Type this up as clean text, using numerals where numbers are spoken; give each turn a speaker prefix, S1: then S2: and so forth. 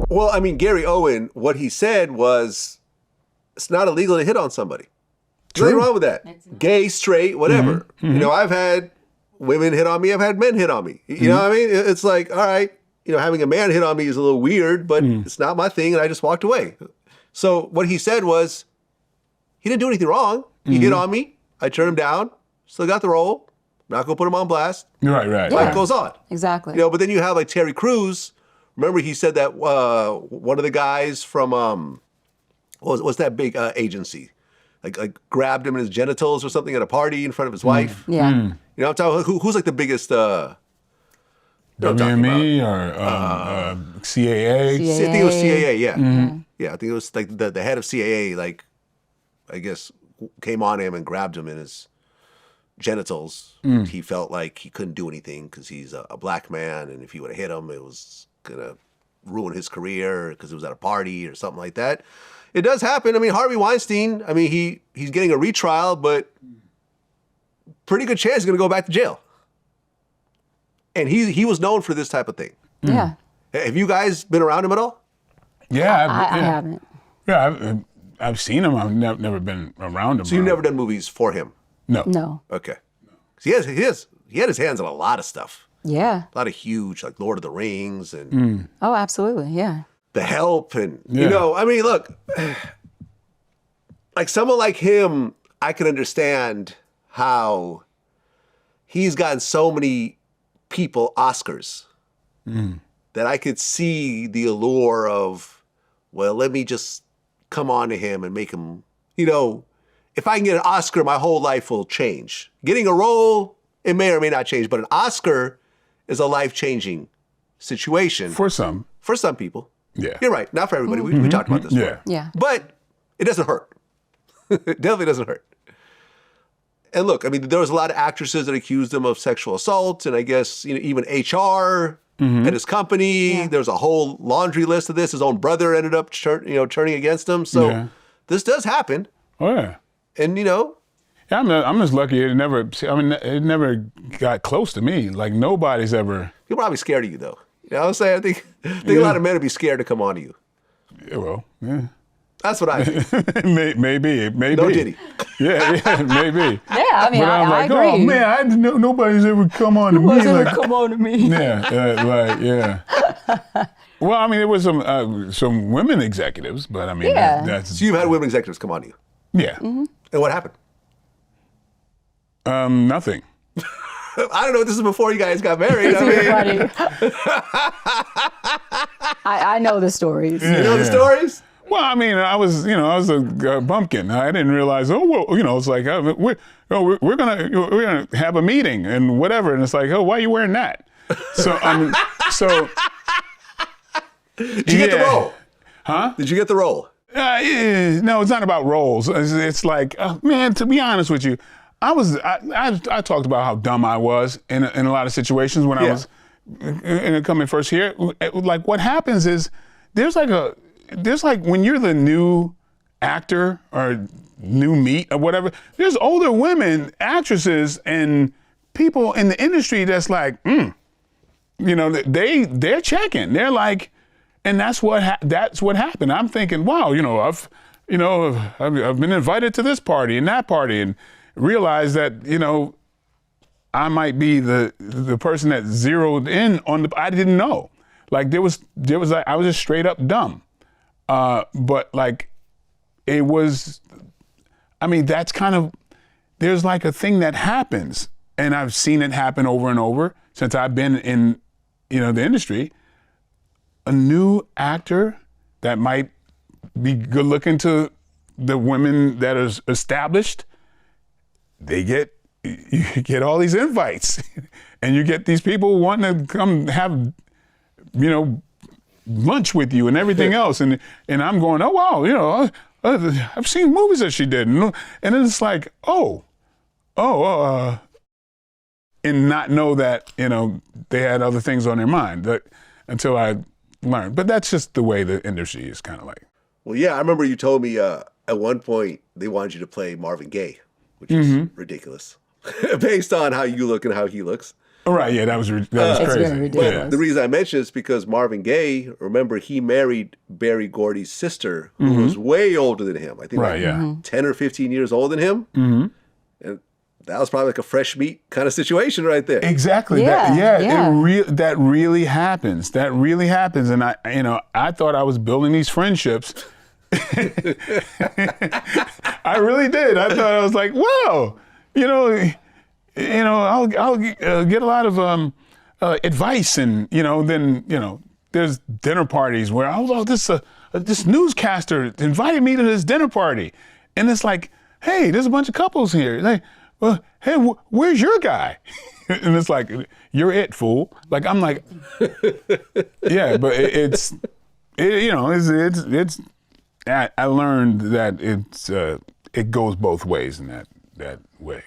S1: Well, I mean, Gary Owen, what he said was, it's not illegal to hit on somebody. There's nothing wrong with that. Gay, straight, whatever. You know, I've had women hit on me. I've had men hit on me. You know what I mean? It's like, all right, you know, having a man hit on me is a little weird, but it's not my thing, and I just walked away. So what he said was, he didn't do anything wrong. He hit on me. I turned him down. Still got the role. Not going to put him on blast.
S2: Right.
S1: Life goes on.
S3: Exactly.
S1: You know, but then you have like Terry Crews. Remember he said that one of the guys from, what's that big agency? Like grabbed him in his genitals or something at a party in front of his wife.
S3: Yeah.
S1: You know what I'm talking? Who's like the biggest?
S2: WME or CAA?
S1: I think it was CAA. Yeah, yeah. I think it was like the head of CAA. Like, I guess came on him and grabbed him in his genitals. He felt like he couldn't do anything because he's a black man, and if he would have hit him, it was gonna ruin his career because it was at a party or something like that. It does happen. I mean, Harvey Weinstein, I mean, he's getting a retrial, but pretty good chance he's going to go back to jail. And he was known for this type of thing.
S3: Yeah.
S1: Have you guys been around him at all?
S2: Yeah,
S3: I haven't.
S2: Yeah, I've seen him. I've never been around him.
S1: So you've never done movies for him?
S3: No.
S1: Okay. 'Cause he had his hands on a lot of stuff.
S3: Yeah.
S1: A lot of huge, like Lord of the Rings and
S3: Oh, absolutely. Yeah.
S1: The Help, and you know, I mean, look, like someone like him, I can understand how he's gotten so many people Oscars that I could see the allure of, well, let me just come on to him and make him, you know, if I can get an Oscar, my whole life will change. Getting a role, it may or may not change, but an Oscar is a life-changing situation.
S2: For some.
S1: For some people.
S2: Yeah.
S1: You're right. Not for everybody. We talked about this before.
S3: Yeah.
S1: But it doesn't hurt. It definitely doesn't hurt. And look, I mean, there was a lot of actresses that accused him of sexual assault, and I guess, you know, even HR at his company. Yeah. There's a whole laundry list of this. His own brother ended up turning against him. So this does happen.
S2: Oh, yeah.
S1: And, you know.
S2: Yeah, I'm just lucky it never got close to me. Like, nobody's ever.
S1: You're probably scared of you, though. You know what I'm saying? I think a lot of men would be scared to come on to you.
S2: Yeah, well, yeah.
S1: That's what I think.
S2: maybe.
S1: No Diddy.
S2: Yeah,
S3: Yeah,
S2: maybe.
S3: I mean,
S2: But I'm
S3: I
S2: like,
S3: agree.
S2: oh man, nobody's ever come on to me.
S3: Nobody's ever
S2: Like,
S3: come on to me.
S2: yeah, right, yeah. Well, I mean, there was some women executives, but I mean,
S3: Yeah.
S2: that's.
S1: So you've had women executives come on to you.
S2: Yeah.
S1: And what happened?
S2: Nothing.
S1: I don't know. This is before you guys got married.
S3: Funny. I know the stories.
S1: You know the stories?
S2: Well, I mean, I was a bumpkin. I didn't realize. Oh, well, you know, it's like we're gonna have a meeting and whatever, and it's like, oh, why are you wearing that? So
S1: Did you get the role?
S2: Huh?
S1: Did you get the role?
S2: No, it's not about roles. It's like, man, to be honest with you, I talked about how dumb I was in a lot of situations when I was coming first here. Like, what happens is there's like when you're the new actor or new meat or whatever, there's older women, actresses, and people in the industry that's like, you know, they're checking. They're like, and that's what happened. I'm thinking, wow, you know, I've been invited to this party and that party, and realized that, you know, I might be the person that zeroed in on I didn't know. Like there was like, I was just straight up dumb. But like, it was, I mean, that's kind of, there's like a thing that happens, and I've seen it happen over and over since I've been in, you know, the industry. A new actor that might be good looking to the women that are established, you get all these invites, and you get these people wanting to come have, you know, lunch with you and everything else, and I'm going, oh wow, you know, I've seen movies that she did, and it's like, and not know that, you know, they had other things on their mind until I learned. But that's just the way the industry is kind of like.
S1: Well, yeah, I remember you told me at one point they wanted you to play Marvin Gaye, which is ridiculous, based on how you look and how he looks.
S2: All right, yeah, that was
S3: It's
S2: crazy.
S3: very ridiculous.
S1: But the reason I mention it is because Marvin Gaye, remember, he married Berry Gordy's sister, who was way older than him. I think
S2: Right,
S1: like
S2: yeah.
S1: 10 or 15 years older than him. And that was probably like a fresh meat kind of situation right there.
S2: Exactly.
S3: Yeah,
S2: That really happens. That really happens. And I thought I was building these friendships. I really did. I thought I was like, wow, I'll get a lot of advice, and then there's dinner parties where this newscaster invited me to this dinner party, and it's like, hey, there's a bunch of couples here. Like, well, hey, where's your guy? And it's like, you're it, fool. Like, I'm like, yeah, but I learned that it goes both ways in that way.